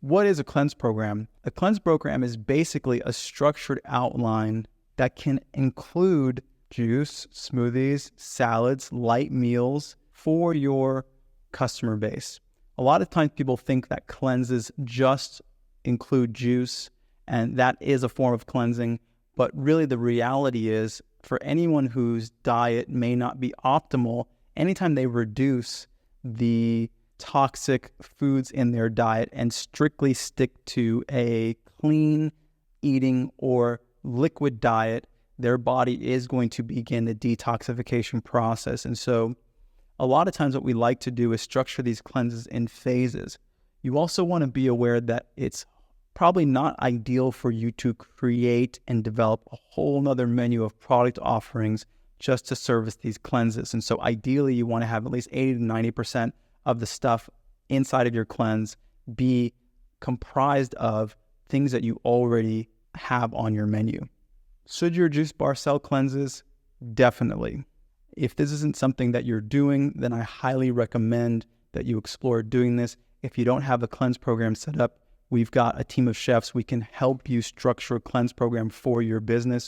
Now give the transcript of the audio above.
What is a cleanse program? A cleanse program is basically a structured outline that can include juice, smoothies, salads, light meals for your customer base. A lot of times people think that cleanses just include juice, and that is a form of cleansing. But really the reality is, for anyone whose diet may not be optimal, anytime they reduce the toxic foods in their diet and strictly stick to a clean eating or liquid diet, their body is going to begin the detoxification process. And so a lot of times what we like to do is structure these cleanses in phases. You also want to be aware that it's probably not ideal for you to create and develop a whole nother menu of product offerings just to service these cleanses. And so ideally you want to have at least 80 to 90% of the stuff inside of your cleanse be comprised of things that you already have on your menu. Should your juice bar sell cleanses? Definitely. If this isn't something that you're doing, then I highly recommend that you explore doing this. If you don't have a cleanse program set up, we've got a team of chefs. We can help you structure a cleanse program for your business.